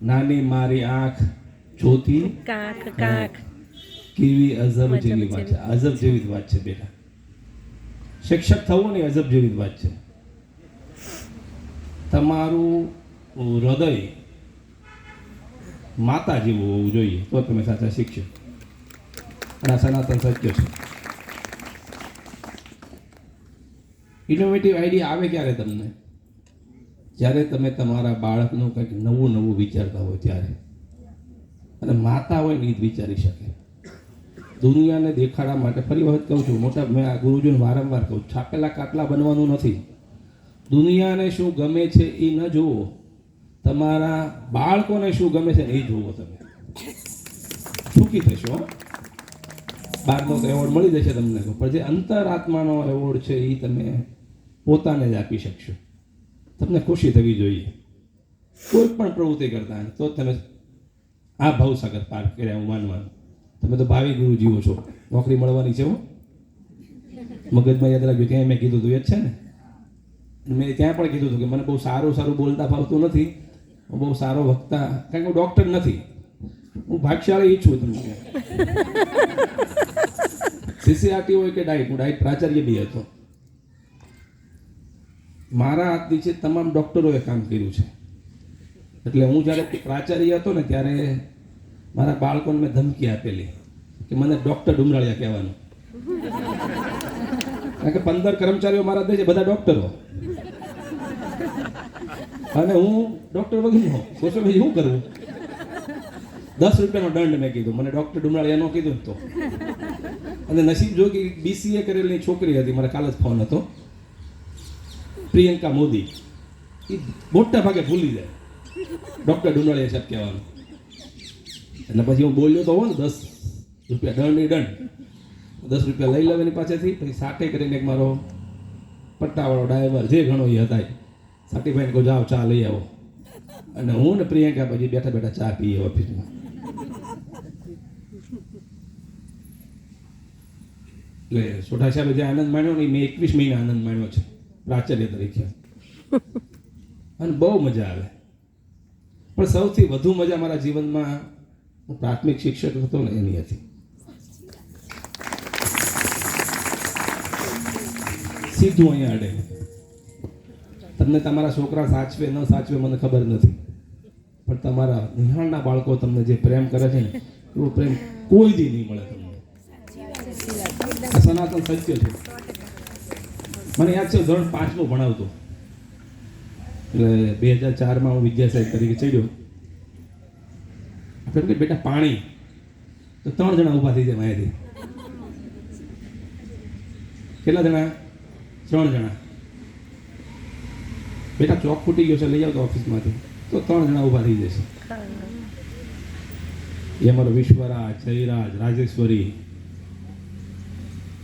નાની મારી આંખ જોતી કાંખ કાંખ કેવી અજબ જેવી વાત છે. અજબ જેવી જ વાત છે બેટા. શિક્ષક થવું ને અજબ જેવી જ વાત છે. તમારું હૃદય માતા જેવું હોવું જોઈએ તો તમે સાચા શિક્ષક. અને આ સનાતન સત્ય છે. ઇનોવેટિવ આઈડિયા આવે ક્યારે તમને? જ્યારે તમે તમારા બાળકનું કંઈક નવું નવું વિચારતા હોય ત્યારે. અને માતા હોય ને એ જ વિચારી શકે. દુનિયાને દેખાડા માટે ફરી વખત કહું છું, મોટા મેં આ ગુરુજીને વારંવાર કહું, છાપેલા કાટલા બનવાનું નથી. દુનિયાને શું ગમે છે એ ન જુઓ, તમારા બાળકોને શું ગમે છે એ જુઓ. તમે સુખી થશો. બહારનો તો એવોર્ડ મળી જશે તમને, પણ જે અંતરાત્માનો એવોર્ડ છે એ તમે પોતાને જ આપી શકશો. તમને ખુશી થવી જોઈએ કોઈ પણ પ્રવૃત્તિ કરતા, તો તમે આ ભવસાગર પાર કર્યા હું માનવાનું. તમે તો ભાવિ ગુરુ જીવો છો. નોકરી મળવાની છે હો, મગજમાં યાદ રાખજો. ત્યાં મેં કીધું હતું એ જ છે ને. મેં ત્યાં પણ કીધું હતું કે મને બહુ સારું બોલતા ફાવતું નથી, હું બહુ સારો વક્તા, કારણ કે હું ડૉક્ટર નથી. હું ભાગશાળી છું. તમને સીસીઆરટી હોય કે ડાઇટ, હું ડાઇટ પ્રાચાર્ય બી હતો. મારા હાથ નીચે તમામ ડૉક્ટરોએ કામ કર્યું છે. એટલે હું જ્યારે પ્રાચાર્ય હતો ને ત્યારે મારા બાળકોને મેં ધમકી આપેલી કે મને ડૉક્ટર ડુમરાળિયા કહેવાનું. કારણ કે 15 કર્મચારીઓ મારા દે છે, બધા ડૉક્ટરો, અને હું ડૉક્ટર વગરનો. સોચો ભાઈ શું કરવું? 10 રૂપિયાનો દંડ મેં કીધું, મને ડૉક્ટર ડુમરાળિયા નો કીધું તો. અને નસીબ જો કે BCA કરેલી છોકરી હતી, મારા કાલ જ ફોન હતો, પ્રિયંકા મોદી. એ મોટા ભાગે ભૂલી જાય ડૉક્ટર ડુમરાળિયા સાહેબ કહેવાનું. એટલે પછી હું બોલ્યો તો હોઉં ને 10 રૂપિયા દંડ, 10 રૂપિયા લઈ લેવાની પાસેથી. પછી સાટે કરીને એક મારો પટ્ટાવાળો ડ્રાઈવર જે ઘણો એ હતા, સાટીભાઈને કહું જાઓ ચા લઈ આવો. અને હું ને પ્રિયંકા પછી બેઠા બેઠા ચા પીએ ઓફિસમાં. એટલે સોઢા સાહેબે જે આનંદ માણ્યો ને, મેં 21 મહિના આનંદ માણ્યો છે પ્રાચાર્ય તરીકે. અને બહુ મજા આવે. પણ સૌથી વધુ મજા મારા જીવનમાં હું પ્રાથમિક શિક્ષક હતો ને એની હતી. સીધું અહીંયા અડે. તમને તમારા છોકરા સાચવે ન સાચવે મને ખબર નથી, પણ તમારા નિહાળના બાળકો તમને જે પ્રેમ કરે છે ને, એવો પ્રેમ કોઈ દી નહીં મળે તમને. સનાતન સત્ય છે. મને યાદ છે ધોરણ 5 ભણાવતો, એટલે 2004માં હું વિદ્યાસાહેબ તરીકે ચડ્યો. આપણે કે બેટા પાણી, તો 3 જણા ઊભા થઈ જાય માયાથી. કેટલા જણા? 3 જણા. બેટા ચોક ફૂટી ગયો છે, લઈ આવતો ઓફિસમાંથી, તો 3 જણા ઊભા થઈ જશે. એ અમારો વિશ્વરાજ, જયરાજ, રાજેશ્વરી.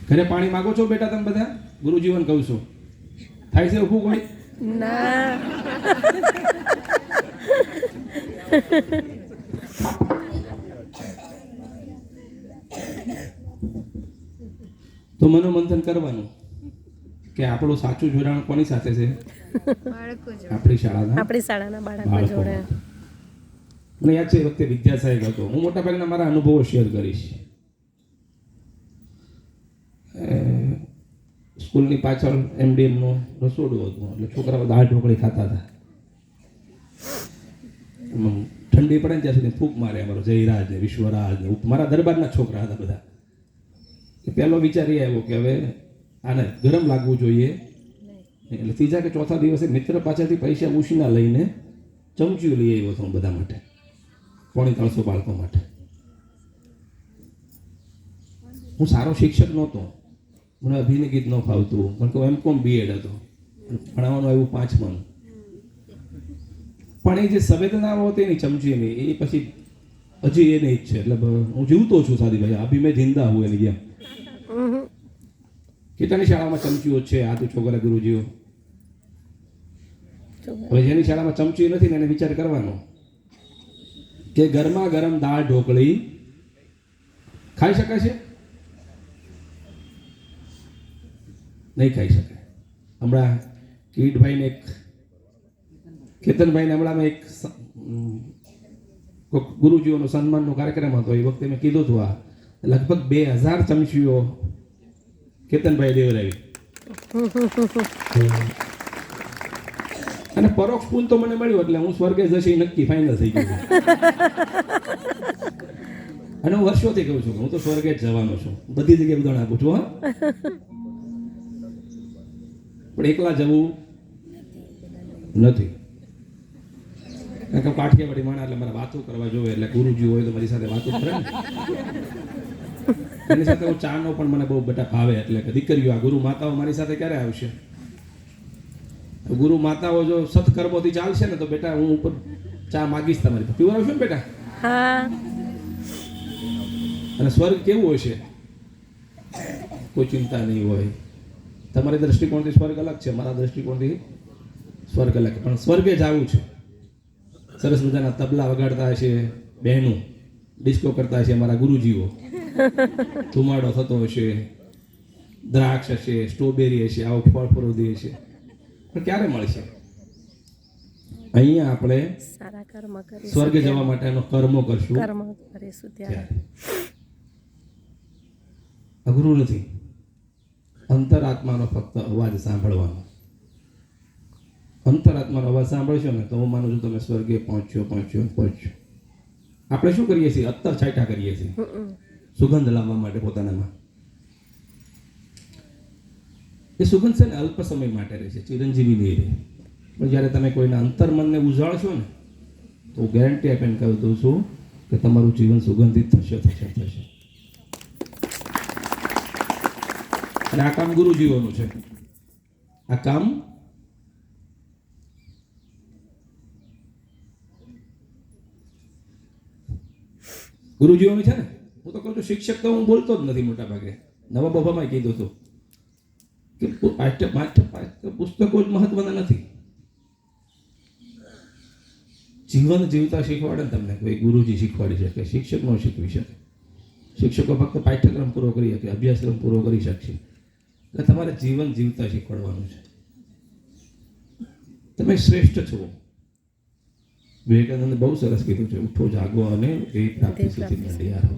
ઘરે પાણી માગો છો બેટા તમે બધા? ગુરુજીવન કહું છું, થાય છે ઊભું કોઈ? ના. તો મનોમંથન કરવાનું કે આપણું સાચું જોડાણ કોની સાથે છે? આપણી શાળાના બાળકો જોડે. મને યાદ છે એ વખતે વિદ્યાસાહેબ હતો. હું મોટા ભાગના મારા અનુભવો શેર કરીશ. સ્કૂલની પાછળ MDMનું રસોડું હતું, એટલે છોકરાઓ દાળ ઢોકળી ખાતા હતા. ઠંડી પડે ને ત્યાં સુધી ફૂંક મારે અમારો જયરાજ ને વિશ્વરાજ ને. મારા દરબારના છોકરા હતા બધા. પહેલો વિચાર એ આવ્યો કે હવે આને ગરમ લાગવું જોઈએ. એટલે 3જા કે 4થા દિવસે મિત્ર પાસેથી પૈસા ઉછીના લઈને ચમચીઓ લઈ આવ્યો હતો બધા માટે, 350 બાળકો માટે. હું સારો શિક્ષક નહોતો, મને અભિનય ગીત ન ફાવતું, પણ કહું MCOM BEd હતો, ભણાવવાનું આવ્યું 5માં. પણ એ જે સંવેદનાઓ હતી એની ચમચીની, એ પછી હજી એને જ છે. એટલે હું જીવતો છું સાદીભાઈ, અભી મેં જિંદા હું એની જેમ. કેટલાની શાળામાં ચમચીઓ છે? આ તો છોકરા ગુરુજીઓ. હવે જેની શાળામાં ચમચી નથી ને એને વિચાર કરવાનો કે ગરમા ગરમ દાળ ઢોકળી ખાઈ શકાય છે? નહીં ખાઈ શકે. હમણાં કિરીટભાઈને એક, કેતનભાઈને હમણાં એક કોઈક ગુરુજીઓનો સન્માનનો કાર્યક્રમ હતો એ વખતે મેં કીધું હતું આ લગભગ 2000 ચમચીઓ કેતનભાઈ દેવરાવી અને પરોક્ષ પૂન તો મને મળ્યું એટલે હું સ્વર્ગે જશે નક્કી ફાઇનલ થઈ ગયું અને હું વર્ષોથી કહું છું કે હું તો સ્વર્ગે જ જવાનો છું બધી જગ્યાએ ઉદાહરણ આપું છું હા પણ એકલા જવું નથી કારણ કે કાઠિયાવાડી માણા એટલે મારે વાતો કરવા જોઈએ એટલે ગુરુજી હોય તો મારી સાથે વાતો કરે ને એની સાથે હું ચાનો પણ મને બહુ બેટા ભાવે એટલે કે દીકરીઓ આ ગુરુ માતાઓ મારી સાથે ક્યારે આવશે ગુરુ માતાઓ જો સત્કર્મોથી ચાલશે ને તો બેટા હું ઉપર ચા માગીશ તમારી પીવડાવશો ને બેટા હા અને સ્વર્ગ કેવું હશે કોઈ ચિંતા નહીં હોય તમારી દ્રષ્ટિકોણથી સ્વર્ગ અલગ છે મારા દ્રષ્ટિકોણથી સ્વર્ગ અલગ પણ સ્વર્ગે જ આવું છે સરસ મજાના તબલા વગાડતા હશે બહેનો ડિસ્કો કરતા હશે અમારા ગુરુજીઓ ધુમાડો થતો હશે દ્રાક્ષ હશે સ્ટ્રોબેરી હશે આવો ફળ ફળોદી હશે પણ ક્યારે મળશે અહીંયા આપણે સારા કર્મ કરીશું સ્વર્ગે જવા માટેનો કર્મો કરશું કર્મ કરીશું ત્યારે અઘરું નથી અંતરાત્માનો ફક્ત અવાજ સાંભળવાનો અંતરાત્માનો અવાજ સાંભળશો ને તો હું માનું છું તમે સ્વર્ગે પહોંચ્યો આપણે શું કરીએ છીએ અત્તર છાંટા કરીએ છીએ સુગંધ લાવવા માટે પોતાનામાં એ સુગંધ છે ને અલ્પ સમય માટે રહે છે ચિરંજીવી નહીં રહે પણ જ્યારે તમે કોઈના અંતર્મનને ઉજાળશો ને તો ગેરંટી આપીને કહી દઉં છું કે તમારું જીવન સુગંધિત થશે અને આ કામ ગુરુજીઓનું છે આ કામ ગુરુજીઓનું છે ને હું તો કહું છું શિક્ષક તો હું બોલતો જ નથી મોટા ભાગે નવા બફામાં કીધું હતું કે પુસ્તકો જ મહત્વના નથી જીવન જીવતા શીખવાડે ને તમને કોઈ ગુરુજી શીખવાડી શકે શિક્ષક ન શીખવી શકે શિક્ષકો ફક્ત પાઠ્યક્રમ પૂરો કરી શકે અભ્યાસક્રમ પૂરો કરી શકશે એટલે તમારે જીવન જીવતા શીખવાડવાનું છે તમે શ્રેષ્ઠ છો વિવેકાનંદ બહુ સરસ કીધું છે ઉઠો જાગો અને એ પ્રાપ્તિ સુધી મંડ્યા રહો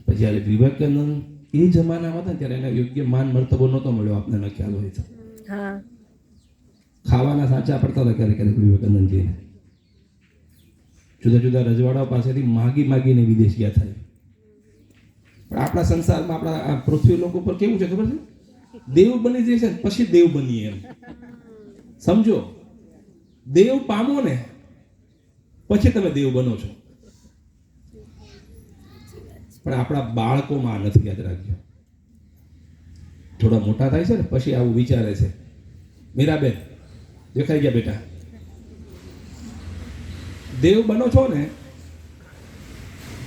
પછી જ્યારે વિવેકાનંદ એ જમાનામાં હતા ત્યારે એને યોગ્ય માન મર્તબો નહોતો મળ્યો આપણને ખ્યાલ હોય તો ખાવાના સાચા પડતા હતા ક્યારેક ક્યારેક વિવેકાનંદજીને જુદા જુદા રજવાડાઓ પાસેથી માગીને વિદેશ ગયા થાય પણ આપણા સંસારમાં આપણા આ પૃથ્વી લોકો પર કેવું છે ખબર છે દેવ બની જાય છે પછી દેવ બનીએ એમ સમજો દેવ પામો ને પછી તમે દેવ બનો છો પણ આપણા બાળકોમાં નથી યાદ રાખજો થોડા મોટા થાય છે ને પછી આવું વિચારે છે મીરાબેન દેખાઈ ગયા બેટા દેવ બનો છો ને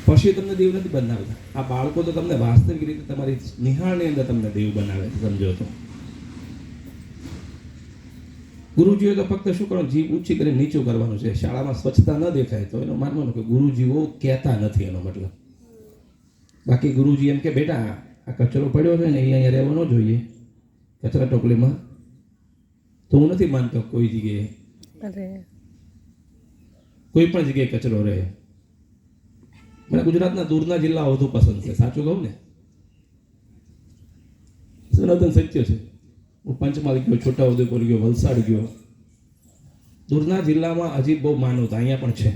પછી તમને દેવ નથી બનાવતા આ બાળકો તો તમને વાસ્તવિક રીતે તમારી નિહાળની અંદર તમને દેવ બનાવે છે સમજો તો ગુરુજીઓ તો ફક્ત શું કરવાનું જીભ ઊંચી કરીને નીચું કરવાનું છે શાળામાં સ્વચ્છતા ન દેખાય તો એનો માનવાનું કે ગુરુજીઓ કહેતા નથી એનો મતલબ બાકી ગુરુજી એમ કે બેટા આ કચરો પડ્યો છે ને એ અહીંયા રહેવો ન જોઈએ કચરા ટોપલીમાં તો હું નથી માનતો કોઈ જગ્યાએ કોઈ પણ જગ્યાએ કચરો રહે મને ગુજરાતના દૂરના જિલ્લાઓ વધુ પસંદ છે સાચું કહું ને સનાતન સત્ય છે હું પંચમહાલ ગયો છોટાઉદેપુર ગયો વલસાડ ગયો દૂરના જિલ્લામાં હજી બહુ માનવતા અહીંયા પણ છે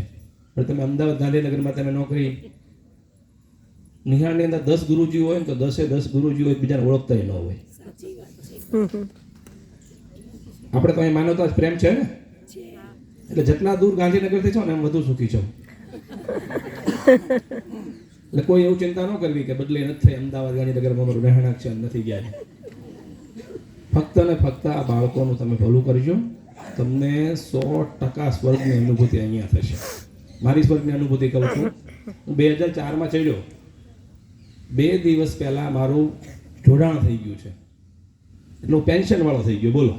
પણ તમે અમદાવાદ ગાંધીનગરમાં તમે નોકરી નિહાળની અંદર 10 ગુરુજી હોય ને તો 10 ગુરુજી હોય બીજાને ઓળખતા ન હોય આપણે તો અહીં માનવતા જ પ્રેમ છે ને એટલે જેટલા દૂર ગાંધીનગરથી છો ને એમ વધુ સુખી છો એટલે કોઈ એવું ચિંતા ન કરવી કે બદલે નથી થઈ અમદાવાદ ગાંધીનગરમાં મારું રહેણાંક છે નથી ગયા ફક્ત ને ફક્ત આ બાળકોનું તમે ભલું કરજો તમને 100% સ્વર્ગની અનુભૂતિ અહીંયા થશે મારી સ્વર્ગની અનુભૂતિ કહું છું હું 2004માં ચડ્યો 2 દિવસ પહેલા મારું જોડાણ થઈ ગયું છે એટલે હું પેન્શન વાળો થઈ ગયો બોલો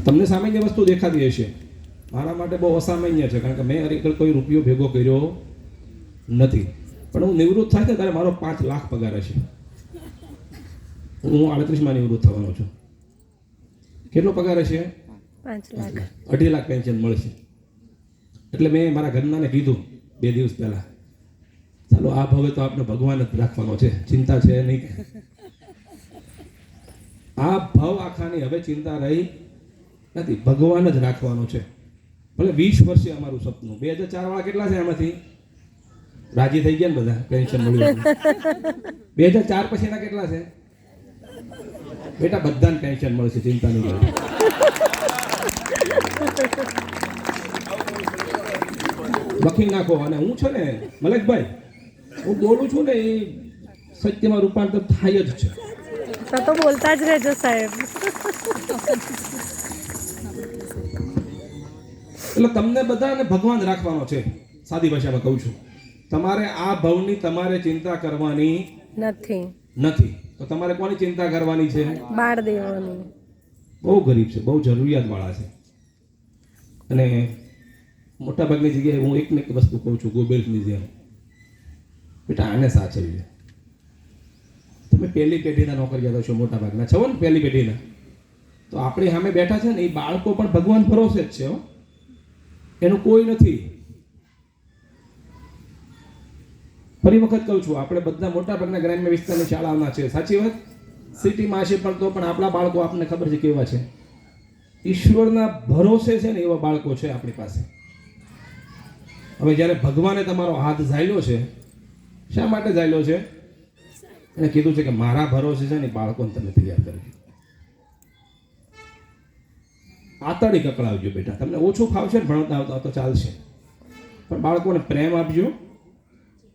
તમને સામાન્ય વસ્તુ દેખાતી હશે મારા માટે બહુ અસામાન્ય છે કારણ કે મેં હરીકલ કોઈ રૂપિયો ભેગો કર્યો નથી પણ હું નિવૃત્ત થાય ત્યારે મારો 5 લાખ પગાર હશે હું 38માં નિવૃત્ત થવાનો છું કેટલો પગાર હશે 5 લાખ 2.5 લાખ પેન્શન મળશે એટલે મેં મારા ઘરનાને કીધું 2 દિવસ પહેલા, ચાલો આ ભવે તો આપણે ભગવાન જ રાખવાનો છે, ચિંતા છે નહીં. આ ભવ આખાની હવે ચિંતા રહી નથી, ભગવાન જ રાખવાનો છે. ભલે 20 વર્ષે અમારું સપનું. 2004 વાળા કેટલા છે આમાંથી? રાજી થઈ ગયા ને બધા, પેન્શન મળ્યું. 2004 પછીના કેટલા છે? બેટા બધાને પેન્શન મળશે, ચિંતા નહીં કરો. વકીલ નાખો. અને હું છે ને મલેકભાઈ, હું બોલું છું ને એ સત્યમાં રૂપાંતર થાય જ છે. તો બોલતા જ રહેજો સાહેબ. એટલે તમને બધાને ભગવાન રાખવાનો છે. સાદી ભાષામાં કહું છું, તમારે આ ભવની તમારે ચિંતા કરવાની નથી. તો તમારે કોની ચિંતા કરવાની છે? બાળ દેવોની. બહુ ગરીબ છે, બહુ જરૂરિયાત વાળા છે. અને મોટા ભાગની જગ્યાએ હું એક ને એક વસ્તુ કહું છું, ગોબેલ્સની જેમ, બેટા આને સાચવજો. તમે પહેલી પેઢીના નોકરિયાત છો, મોટા ભાગના છો ને પહેલી પેઢીના, તો આપણી સામે બેઠા છે ને એ બાળકો પણ ભગવાન ભરોસે જ છે. એનું કોઈ નથી. ફરી વખત કહું છું, આપણે બધા મોટા ભાગના ગ્રામ્ય વિસ્તારની શાળાઓના છે, સાચી વાત. સિટીમાં છે પણ તો પણ આપણા બાળકો આપણને ખબર છે કેવા છે. ઈશ્વરના ભરોસે છે ને એવા બાળકો છે આપણી પાસે. હવે જ્યારે ભગવાને તમારો હાથ ઝાલ્યો છે, શા માટે ઝાલ્યો છે? એને કીધું છે કે મારા ભરોસે છે ને બાળકોને તમે તૈયાર કરજો. આતડી કકડાવજો બેટા. તમને ઓછું ફાવશે ને ભણતા આવતા તો ચાલશે, પણ બાળકોને પ્રેમ આપજો.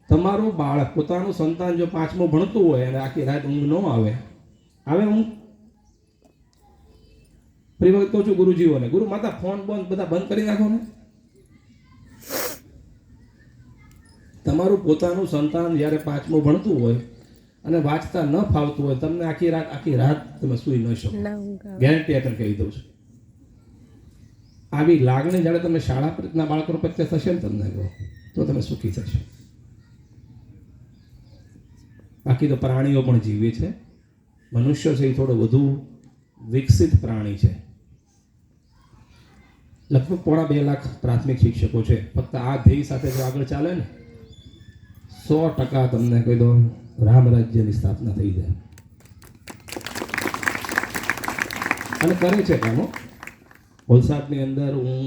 તમારું બાળક, પોતાનું સંતાન જો 5મું ભણતું હોય અને આખી રાત ઊંઘ ન આવે ઊંઘ. ફરી વખત કહું છું ગુરુજીઓને, ગુરુ માતા ફોન બધા બંધ કરી નાખો ને. તમારું પોતાનું સંતાન જ્યારે 5મું ભણતું હોય અને વાંચતા ન ફાવતું હોય, તમને આખી રાત તમે સૂઈ ન શકો. ગેરંટી આપીને કહી દઉં છું. આવી લાગણી જ્યારે તમે શાળા પ્રત્યેના બાળકો પ્રત્યે થશે ને તમને કહો, તો તમે સુખી થશો. બાકી તો પ્રાણીઓ પણ જીવે છે. મનુષ્ય છે એ થોડો વધુ વિકસિત પ્રાણી છે. લગભગ 2.5 લાખ પ્રાથમિક શિક્ષકો છે. ફક્ત આ ધ્યેય સાથે જો આગળ ચાલે ને, 100% તમને કહી દો રામ રાજ્યની સ્થાપના થઈ જાય. અને કરે છે કામો. વલસાડની અંદર હું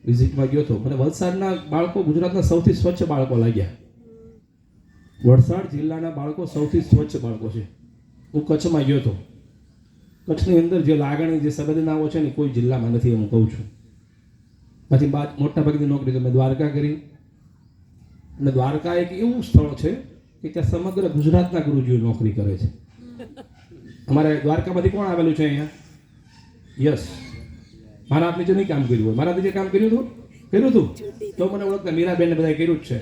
વિઝિટમાં ગયો હતો, મને વલસાડના બાળકો ગુજરાતના સૌથી સ્વચ્છ બાળકો લાગ્યા. વલસાડ જિલ્લાના બાળકો સૌથી સ્વચ્છ બાળકો છે. હું કચ્છમાં ગયો હતો. કચ્છની અંદર જે લાગણી, જે સંવેદનાઓ છે ને કોઈ જિલ્લામાં નથી, હું કહું છું. પછી મોટા ભાગની નોકરી તો મેં દ્વારકા કરી. અને દ્વારકા એક એવું સ્થળ છે કે ત્યાં સમગ્ર ગુજરાતના ગુરુજીઓ નોકરી કરે છે. અમારે દ્વારકામાંથી કોણ આવેલું છે અહીંયા? યસ. મારા હાથ નીચે નહીં કામ કર્યું હોય. મારા નીચે કામ કર્યું હતું તો મને ઓળખતા મીરાબેનને બધાએ કર્યું જ છે.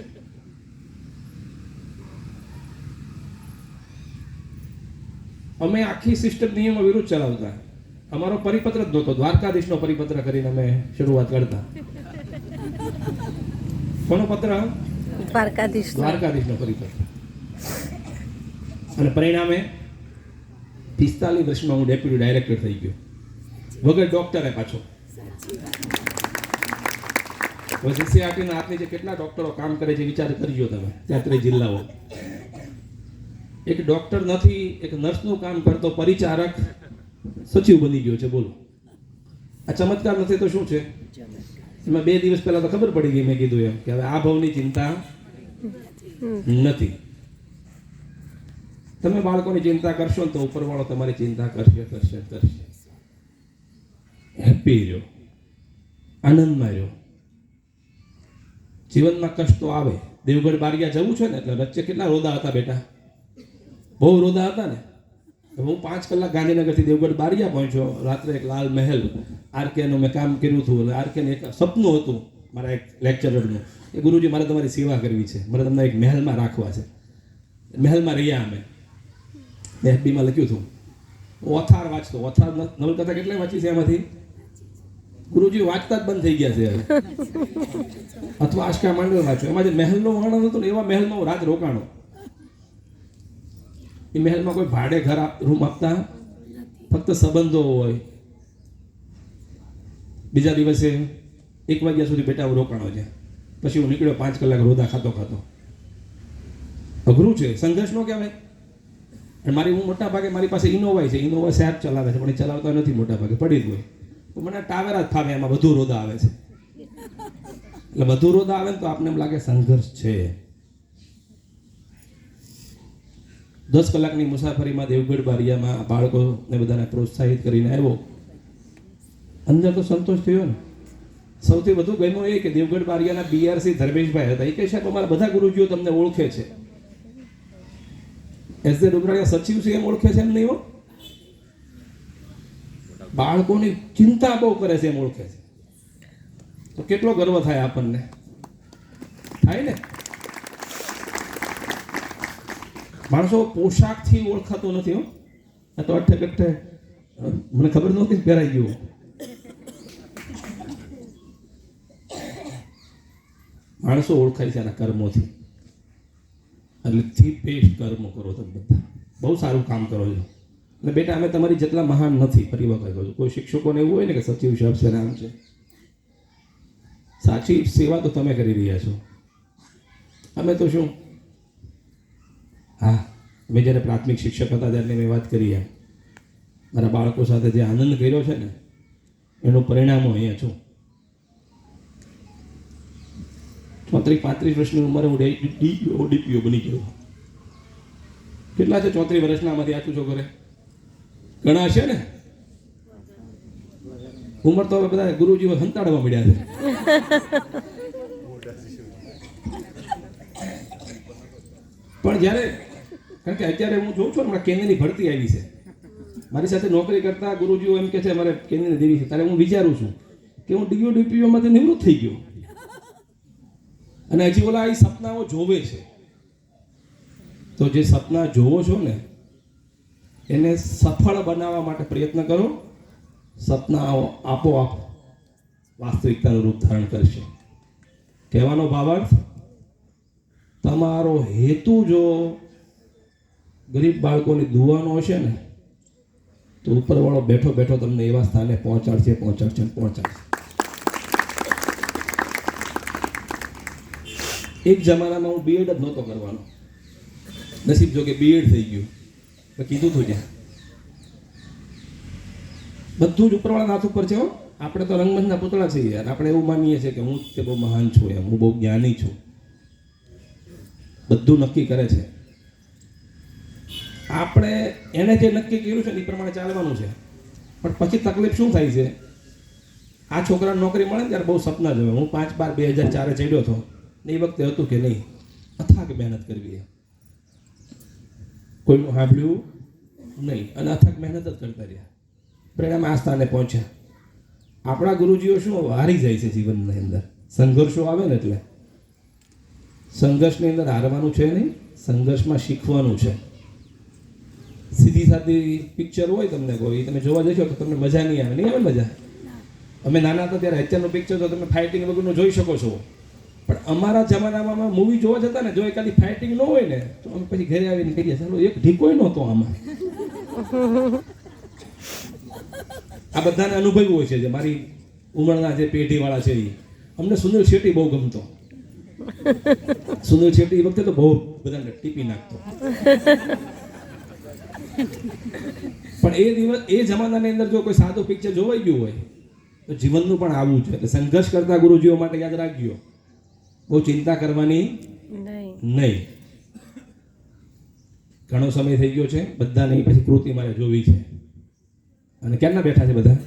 અમે આખી સિસ્ટમ નિયમો વિરુદ્ધ ચલાવતા. અમારો પરિપત્ર જ નહોતો, દ્વારકાધીશનો પરિપત્ર કરીને અમે શરૂઆત કરતા. કોનો પત્ર? દ્વારકાધીશનો પરિપત્ર. અને પરિણામે 45 વર્ષમાં હું ડેપ્યુટી ડાયરેક્ટર થઈ ગયો, વગર ડોક્ટરે પાછો. સીસીઆરટીના હાથ નીચે કેટલા ડોક્ટરો કામ કરે છે વિચાર કરજો તમે. 33 જિલ્લાઓ. એક ડોક્ટર નથી, એક નર્સનું કામ કરતો પરિચારક સચિવ બની ગયો છે. બોલો, આ ચમત્કાર નથી તો શું છે? એમાં 2 દિવસ પહેલા તો ખબર પડી ગઈ. મેં કીધું એમ કે હવે આ ભવની ચિંતા નથી. તમે બાળકોની ચિંતા કરશો ને તો ઉપરવાળો તમારી ચિંતા કરશે. હેપી રહ્યો, આનંદમાં રહ્યો. જીવનમાં કષ્ટો આવે. દેવગઢ બારિયા જવું છે ને એટલે વચ્ચે કેટલા રોદા હતા બેટા, બહુ રોદા હતા ને. હું 5 કલાક ગાંધીનગરથી દેવગઢ બારિયા પહોંચ્યો. રાત્રે એક લાલ મહેલ આરકેનું મેં કામ કર્યું હતું. અને આરકેને એક સપનું હતું મારા એક લેક્ચરરનું, એ ગુરુજી મારે તમારી સેવા કરવી છે, મારે તમને એક મહેલમાં રાખવા છે. મહેલમાં રહ્યા અમે. એફબીમાં લખ્યું હતું. ઓથાર વાંચતો. ઓથાર નવલકથા કેટલાય વાંચી છે એમાંથી? ગુરુજી વાંચતા જ બંધ થઈ ગયા છે હવે. અથવા આશકા માંડવે વાંચો. એમાં જે મહેલનો વર્ણન હતું ને એવા મહેલમાં હું રાત રોકાણો. એ મહેલમાં કોઈ ભાડે ઘર રૂમ આપતા, ફક્ત સંબંધો હોય. બીજા દિવસે 1 વાગ્યા સુધી બેટા હું રોકાણો છે, પછી હું નીકળ્યો 5 કલાક રોદા ખાતો ખાતો. અઘરું છે, સંઘર્ષ નો કહેવાય. અને હું મોટા ભાગે મારી પાસે ઇનોવા છે, ઇનોવા સાહેબ ચલાવે છે, પણ એ ચલાવતા નથી મોટા ભાગે, પડી જ હોય. તો મને ટાવેરા જ ફાવે, એમાં વધુ રોદા આવે છે. એટલે વધુ રોદા આવે ને તો આપને એમ લાગે સંઘર્ષ છે. 10 કલાકની મુસાફરીમાં દેવગઢ બારિયામાં બાળકોને બધાને પ્રોત્સાહિત કરીને આવ્યો. અંદર તો સંતોષ થયો ને. સૌથી વધુ ગમ્યું એ કે દેવગઢ બારિયાના બીઆરસી ધર્મેશભાઈ હતા. એ કહે સાહેબ અમારા બધા ગુરુજીઓ તમને ઓળખે છે. એસ જે ડુબરાડિયા સચિવ છે એમ ઓળખે છે એમ નહીં હો. બાળકોની ચિંતા બહુ કરે છે એમ ઓળખે છે. તો કેટલો ગર્વ થાય આપણને, થાય ને. માણસો પોશાકથી ઓળખાતો નથી હો. આ તો અઠે કઠે મને ખબર નહોતી પહેરાઈ ગયું. માણસો ઓળખાય છે આના કર્મોથી. એટલે થી બેસ્ટ કર્મ કરો તમે બધા, બહુ સારું કામ કરો છો. એટલે બેટા અમે તમારી જેટલા મહાન નથી. ફરી વખત કહું છું, કોઈ શિક્ષકોને એવું હોય ને કે સચિવ સાહેબ છે નામ છે, સાચી સેવા તો તમે કરી રહ્યા છો. અમે તો શું, હા, મેં જ્યારે પ્રાથમિક શિક્ષક હતા ત્યારે મેં વાત કરી એમ, મારા બાળકો સાથે જે આનંદ કર્યો છે ને એનું પરિણામ અહીંયા છું. 34-35 વર્ષની ઉંમરે હું ડીપીઓ બની ગયો. કેટલા છે 34 વર્ષના આમાંથી આચું છો કરે? ઘણા છે ને. ઉંમર તો હવે બધા ગુરુજીઓ સંતાડવા મળ્યા છે. પણ જ્યારે, કારણ કે અત્યારે હું જોઉં છું હમણાં કેન્દ્રની ભરતી આવી છે, મારી સાથે નોકરી કરતા ગુરુજીઓ એમ કે છે અમારે કેન્દ્રની દેવી છે, ત્યારે હું વિચારું છું કે હું ડીપીઓમાંથી નિવૃત્ત થઈ ગયો અને હજી ઓલા એ સપનાઓ જોવે છે. તો જે સપના જોવો છો ને એને સફળ બનાવવા માટે પ્રયત્ન કરો. સપનાઓ આપોઆપ વાસ્તવિકતાનું રૂપ ધારણ કરશે. કહેવાનો ભાવાર્થ, તમારો હેતુ જો ગરીબ બાળકોની દુવાનો હશે ને તો ઉપરવાળો બેઠો બેઠો તમને એવા સ્થાને પહોંચાડશે. એક જમાનામાં હું બીએડ જ નહોતો કરવાનો. નસીબ જો કે બીએડ થઈ ગયું. મેં કીધું હતું ત્યાં બધું જ ઉપરવાળા હાથ ઉપર છે. આપણે તો રંગમંચના પૂતળા છીએ યાર. આપણે એવું માનીએ છીએ કે હું તે બહુ મહાન છું, એમ હું બહુ જ્ઞાની છું. બધું નક્કી કરે છે. આપણે એને જે નક્કી કર્યું છે ને એ પ્રમાણે ચાલવાનું છે. પણ પછી તકલીફ શું થાય છે, આ છોકરાને નોકરી મળે ને ત્યારે બહુ સપના જોવે. હું 5/12/2004 ચડ્યો હતો ને એ વખતે હતું કે નહીં, અથાગ મહેનત કરવી, કોઈનું સાંભળ્યું નહીં અને અથાગ મહેનત જ કરતા રહ્યા. પરિણામે આ સ્થાને પહોંચ્યા. આપણા ગુરુજીઓ શું હારી જાય છે જીવનની અંદર. સંઘર્ષો આવે ને એટલે સંઘર્ષની અંદર હારવાનું છે નહીં, સંઘર્ષમાં શીખવાનું છે. સીધી સાદી પિક્ચર હોય તમને કોઈ, તમે જોવા જશો તો તમને મજા નહીં આવે. નહીં આવે મજા? અમે નાના હતા ત્યારે અત્યારનું પિક્ચર તો તમે ફાઇટિંગ વગરનું જોઈ શકો છો. પણ અમારા જમાનામાં મૂવી જોવા જતા ને, જો એકાદી ફાઇટિંગ ન હોય ને તો અમે પછી ઘરે આવીને કહીએ ચાલો એક ઢીકોય નહોતો આમાં. આ બધાને અનુભવ હોય છે. જે મારી ઉંમરના જે પેઢીવાળા છે એ અમને સુનિલ શેટ્ટી બહુ ગમતો. સુનિલ શેટ્ટી એ વખતે તો બહુ બધાને ટીપી નાખતો. પણ એ દિવસ, એ જમાનાની અંદર જો કોઈ સાદું પિક્ચર જોવાઈ ગયું હોય તો જીવનનું પણ આવું છે. એટલે સંઘર્ષ કરતા ગુરુજીઓ માટે યાદ રાખજો, બહુ ચિંતા કરવાની નહીં. ઘણો સમય થઈ ગયો છે બધાને, પછી કૃતિ મારે જોવી છે. અને ક્યારના બેઠા છે બધા?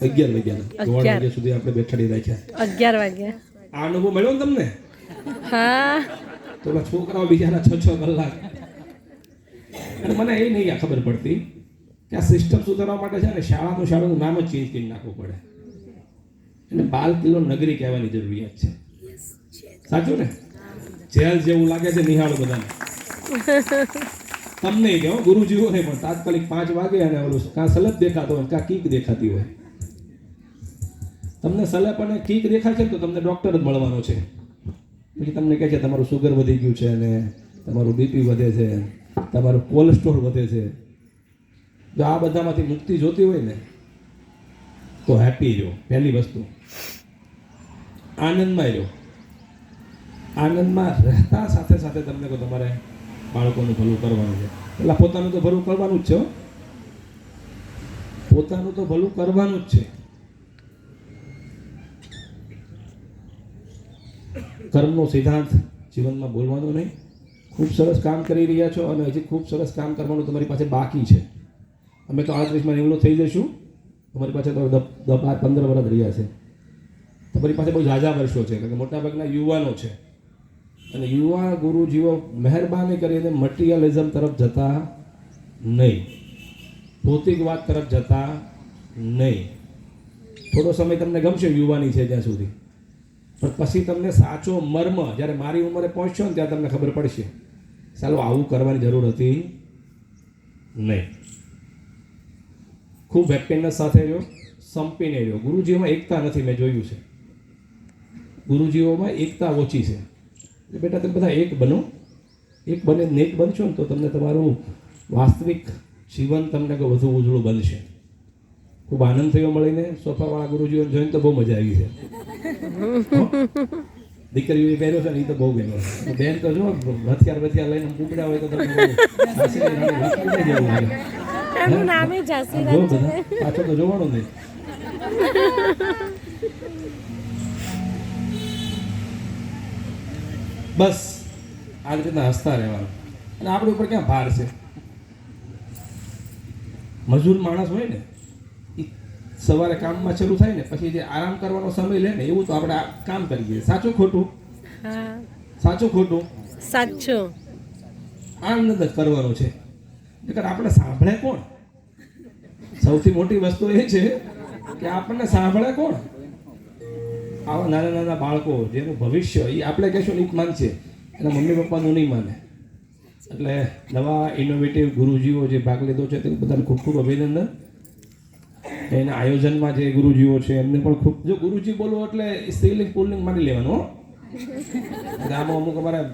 11 વાગ્યા સુધી આપણે બેઠાડી રાખ્યા. 11 વાગ્યા. આ અનુભવ મળ્યો ને તમને? હા. તો છોકરાઓ બિચારા 6 કલાક. અને મને એ નહીં ખબર પડતી કે આ સિસ્ટમ સુધારવા માટે છે ને શાળાનું નામ જ ચેન્જ કરી નાખવું પડે. એને બાલ કિલ્લો નગરી કહેવાની જરૂરિયાત છે. સાચું ને? જેલ જેવું લાગે છે નિહાળો બધાને. તમને કહો ગુરુજીઓ નહીં, પણ તાત્કાલિક 5 વાગે અને ઓલું કાં સલપ દેખાતો હોય કાં કીક દેખાતી હોય. તમને સલપ અને કીક દેખાય છે તો તમને ડૉક્ટર જ મળવાનો છે. પછી તમને કહે છે તમારું સુગર વધી ગયું છે અને તમારું બીપી વધે છે, તમારું કોલેસ્ટ્રોલ વધે છે. જો આ બધામાંથી મુક્તિ જોતી હોય ને તો હેપી રહ્યો. પહેલી વસ્તુ આનંદમાં રહ્યો. આનંદમાં રહેતા સાથે સાથે તમને કહો તમારે બાળકોનું ભલું કરવાનું છે. એટલે પોતાનું તો ભલું કરવાનું જ છે હો. પોતાનું તો ભલું કરવાનું જ છે. કર્મનો સિદ્ધાંત જીવનમાં બોલવાનો નહીં. ખૂબ સરસ કામ કરી રહ્યા છો અને હજી ખૂબ સરસ કામ કરવાનું તમારી પાસે બાકી છે. અમે તો 38માં નિવડો થઈ જઈશું. તમારી પાસે તો 10-15 વર્ષ રહ્યા છે. તમારી પાસે બહુ ઝાઝા વર્ષો છે, કારણ કે મોટાભાગના યુવાનો છે. અને યુવા ગુરુજીઓ મહેરબાની કરીને મટીરિયલિઝમ તરફ જતા નહીં, ભૌતિક વાત તરફ જતા નહીં. થોડો સમય તમને ગમશે યુવાની છે ત્યાં સુધી, પણ પછી તમને સાચો મર્મ જ્યારે મારી ઉંમરે પહોંચશો ને ત્યાં તમને ખબર પડશે ચાલો આવું કરવાની જરૂર હતી નહીં. ખૂબ હેપીનેસ સાથે રહ્યો, સંપીને રહ્યો. ગુરુજીઓમાં એકતા નથી, મેં જોયું છે. ગુરુજીઓમાં એકતા ઓછી છે. એટલે બેટા તમે બધા એક બનો. એક બને નેક બનશો ને તો તમને તમારું વાસ્તવિક જીવન તમને વધુ ઉજળું બનશે. ખૂબ આનંદ થયો મળીને. સોફાવાળા ગુરુજીઓને જોઈને તો બહુ મજા આવી છે. દીકરીઓ પહેર્યો છે ને એ તો બહુ ગમ્યો. બેન તો જો હથિયાર લઈને કૂકડા હોય તો તમને જેવું લાગે. એનું નામ જ જો બધા પાછળ તો જોવાનું નહીં. બસ આ રીતના હસતા રહેવાનું. અને આપણી ઉપર ક્યાં ભાર છે? મજૂર માણસ હોય ને એ સવારે કામમાં શરૂ થાય ને પછી જે આરામ કરવાનો સમય લે ને એવું તો આપણે કામ કરીએ. સાચું ખોટું? હા, સાચું ખોટું? સાચું. આનંદ જ કરવાનો છે. નકર આપણે સાંભળે કોણ? સૌથી મોટી વસ્તુ એ છે કે આપણને સાંભળે કોણ? આવા નાના નાના બાળકો જેનું ભવિષ્ય એ આપણે કહેશું ને એ જ માનશે, એના મમ્મી પપ્પાનું નહીં માને. એટલે નવા ઇનોવેટિવ ગુરુજીઓ જે ભાગ લીધો છે તે બધાને ખૂબ ખૂબ અભિનંદન. એના આયોજનમાં જે ગુરુજીઓ છે એમને પણ ખૂબ. જો ગુરુજી બોલો એટલે સ્ત્રીલિંગ પુલ્લિંગ માની લેવાનું હો. એટલે આમાં અમુક અમારા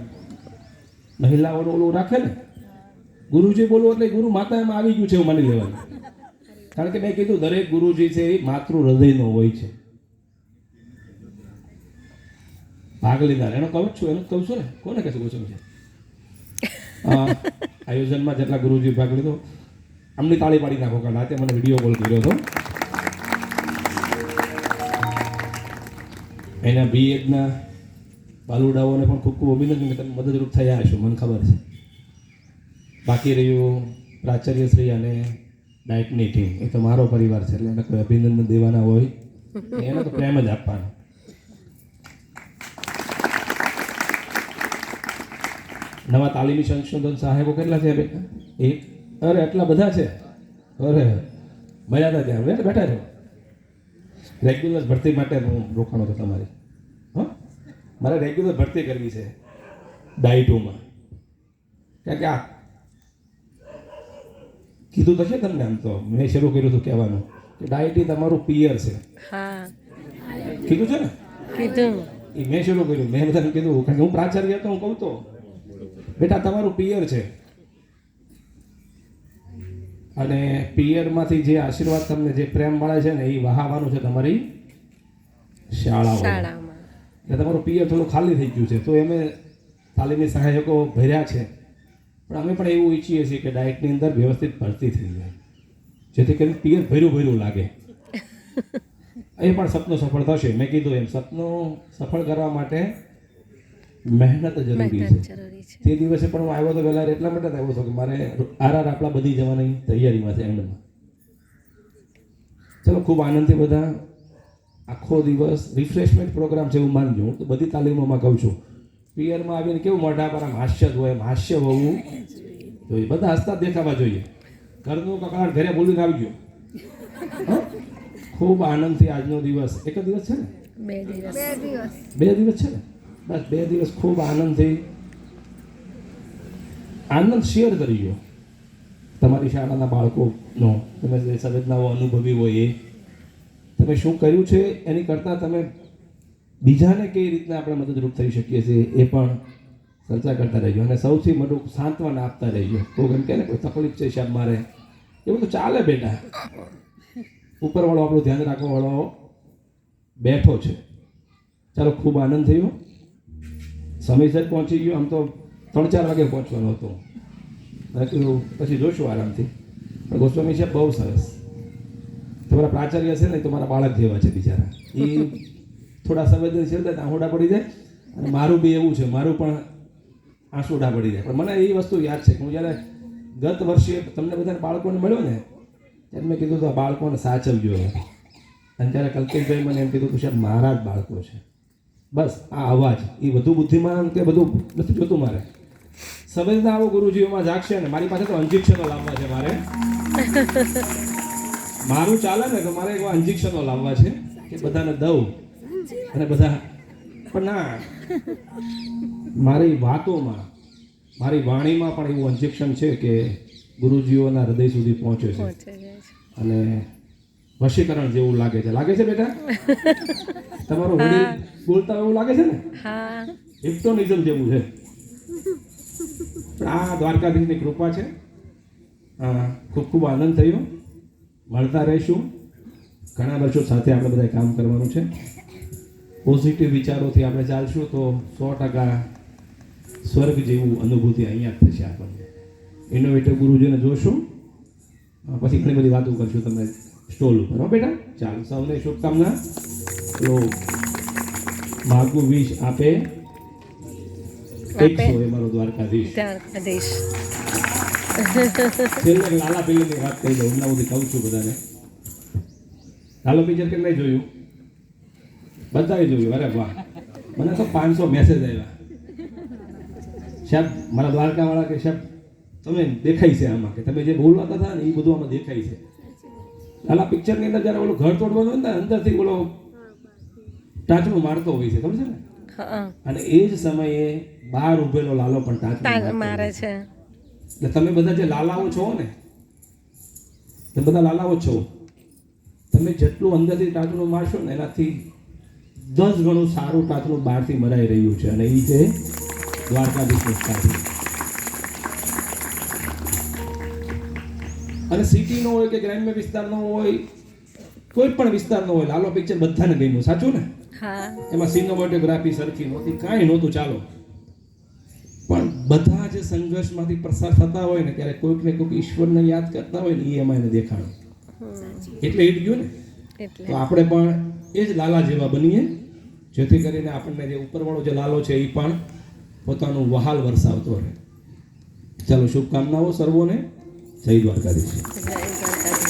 મહિલાઓનું ઓલું રાખે ને, ગુરુજી બોલવું એટલે ગુરુ માતા એમાં આવી ગયું છે એવું માની લેવાનું. કારણ કે મેં કીધું દરેક ગુરુજી છે એ માતૃ હૃદયનો હોય છે. ભાગ લીધા એનો કહું છું, એનું કહું છું ને. કોને કહેશું પૂછું છે? આયોજનમાં જેટલા ગુરુજી ભાગ લીધો આમની તાળી પાડી નાખો, કારણ રાતે મને વિડીયો કોલ કર્યો હતો. એના બીએડના બાલુડાઓને પણ ખૂબ ખૂબ અભિનંદન. તમે મદદરૂપ થયા હશો, મને ખબર છે. બાકી રહ્યું પ્રાચાર્યશ્રી અને ડાયટની ટીમ, એ તો મારો પરિવાર છે એટલે એને કોઈ અભિનંદન દેવાના હોય એને તો પ્રેમ જ આપવાનો. નવા તાલીમી સંશોધન સહાયકો કેટલા છે બેટા? એક. અરે એટલા બધા છે. અરે મજા હતા ત્યાં. બેઠા છો. રેગ્યુલર ભરતી માટે હું રોકાણો હતો તમારી. હા, મારે રેગ્યુલર ભરતી કરવી છે ડાયટોમાં. કારણ કે આ કીધું તો છે તમને, આમ તો મેં શરૂ કર્યું હતું કહેવાનું કે ડાયટી તમારું પિયર છે. હા, કીધું છે ને? કીધું. એ મેં શરૂ કર્યું. મેં બધાને કીધું, કારણ કે હું પ્રાચાર્ય હતો. હું કહું તો બેટા તમારું પિયર છે અને પિયરમાંથી જે આશીર્વાદ તમને જે પ્રેમ મળે છે ને એ વહાવાનું છે તમારી શાળામાં. એટલે તમારું પિયર થોડું ખાલી થઈ ગયું છે તો એમે તાલીમી સહાયકો ભર્યા છે. પણ અમે પણ એવું ઈચ્છીએ છીએ કે ડાયટની અંદર વ્યવસ્થિત ભરતી થઈ જાય, જેથી કરીને પિયર ભર્યું લાગે. એ પણ સપનું સફળ થશે. મેં કીધું એમ સપનું સફળ કરવા માટે મહેનત જરૂરી છે. તે દિવસે પણ હું આવ્યો તો વહેલા એટલા માટે આવ્યો હતો કે મારે આરઆર આપણા બધી જવાની તૈયારીમાં છે એમમાં. ચલો ખૂબ આનંદથી બધા આખો દિવસ રિફ્રેશમેન્ટ પ્રોગ્રામ છે એવું માનજો. હું તો બધી તાલીમોમાં કહું છું પિયરમાં આવીને કેવું મોઢા પર હાસ્ય જ હોય, હાસ્ય હોવું જોઈએ. બધા હસતા દેખાવા જોઈએ. ઘરનું કકડાટ ઘરે બોલીને આવી ગયો. ખૂબ આનંદથી આજનો દિવસ. એક જ દિવસ છે ને? 2 દિવસ છે ને? બસ 2 દિવસ ખૂબ આનંદથી આનંદ શેર કરીજો તમારી શાળાના બાળકોનો. તમે જે સંવેદનાઓ અનુભવી હોય એ તમે શું કર્યું છે એની કરતાં તમે બીજાને કઈ રીતના આપણે મદદરૂપ થઈ શકીએ છીએ એ પણ ચર્ચા કરતા રહેજો. અને સૌથી મોટું સાંત્વના આપતા રહેજો. તો એમ કે ને કોઈ તકલીફ છે સાહેબ મારે, એવું તો ચાલે બેટા. ઉપરવાળો આપણું ધ્યાન રાખવા વાળો બેઠો છે. ચાલો, ખૂબ આનંદ થયો. સમયસર પહોંચી ગયો. આમ તો 3-4 વાગે પહોંચવાનો હતો. મેં કીધું પછી જોશું આરામથી. પણ ગોસ્વામી સાહેબ બહુ સરસ. તમારા પ્રાચાર્ય છે ને, તો મારા બાળક જેવા છે બિચારા. એ થોડા સંવેદનશીલ થાય આંસુડા પડી જાય. અને મારું બી એવું છે, મારું પણ આંસુડા પડી જાય. પણ મને એ વસ્તુ યાદ છે કે હું જ્યારે ગત વર્ષે તમને બધાને બાળકોને મળ્યો ને, ત્યારે મેં કીધું તો આ બાળકોને સાચવજો. અને ત્યારે કલ્પેશભાઈ મને એમ કીધું કે સાહેબ મારા જ બાળકો છે. બસ આ અવાજ એ બધું બુદ્ધિમાન કે બધું નથી જોતું મારે. સંવેદના આવો ગુરુજીઓમાં જાગશે ને. મારી પાસે તો ઇન્જેક્શનો લાવવા છે મારે. મારું ચાલે ને તો મારે એવા ઇન્જેક્શનો લાવવા છે કે બધાને દઉં અને બધા. પણ ના, મારી વાતોમાં, મારી વાણીમાં પણ એવું ઇન્જેક્શન છે કે ગુરુજીઓના હૃદય સુધી પહોંચે છે. અને વશીકરણ જેવું લાગે છે. લાગે છે બેટા? તમારું વડીલ બોલતા એવું લાગે છે ને? હા, હિપ્નોટિઝમ જેવું છે. પણ આ દ્વારકાધીશની કૃપા છે. ખૂબ ખૂબ આનંદ થયો. મળતા રહીશું. ઘણા વર્ષો સાથે આપણે બધા કામ કરવાનું છે. પોઝિટિવ વિચારોથી આપણે ચાલશું તો 100% સ્વર્ગ જેવું અનુભૂતિ અહીંયા જ થશે આપણને. ઇનોવેટિવ ગુરુજીને જોશું, પછી ઘણી બધી વાતો કરશું તમે સ્ટોલ ઉપર. હો બેટા, ચાલો, સૌને શુભકામના. તો માગું વિશ આપે 100 એ મારો દ્વારકાધીશ. દ્વારકાધીશ. છેલ્લે લાલા પિલ્લરની વાત કરી દઉં. હમણાં સુધી કહું છું બધાને. લાલો પિક્ચર કેટલાય જોયું? બધાએ જોયું. અરે વાહ, મને તો 500 મેસેજ આવ્યા. સાહેબ, મારા દ્વારકાવાળા કે સાહેબ તમે દેખાય છે આમાં, કે તમે જે બોલવાતા હતા ને એ બધું આમાં દેખાય છે. લાલા પિક્ચરની અંદર જ્યારે ઓલું ઘર તોડવાનું હોય ને, અંદરથી ઓલો ટાંચણું મારતો હોય છે, ખબર છે ને? હા, અને એ જ સમયે બહાર ઉભેલો લાલો પણ ટાંચણું મારે છે. એટલે તમે બધા જે લાલાઓ છો ને, તમે બધા લાલાઓ છો. તમે જેટલું અંદરથી ટાંચણું મારશો ને એનાથી 10 ગણું સારું ટાંચણું બહારથી મરાઈ રહ્યું છે. અને એ છે દ્વારકાધીશનું ટાંચણું. અને સિટીનો હોય કે ગ્રામ્ય વિસ્તારનો હોય, કોઈ પણ વિસ્તારનો હોય, લાલો પિક્ચર બધાને ગમ્યું. સાચું ને? હા, એમાં સિનેમેટોગ્રાફી સરખી નહોતી, કાંઈ નહોતું. ચાલો, પણ બધા જે સંઘર્ષમાંથી પસાર થતા હોય ને, ત્યારે કોઈક ને કોઈક ઈશ્વરને યાદ કરતા હોય ને, એ એમાં એને દેખાડો. એટલે હિટ ગયું ને. એટલે તો આપણે પણ એ જ લાલા જેવા બનીએ, જેથી કરીને આપણને જે ઉપરવાળો જે લાલો છે એ પણ પોતાનું વહાલ વરસાવતો રહે. ચાલો, શુભકામનાઓ સર્વોને. જય દ્વારકાધીશ. જય દ્વારકાધીશ.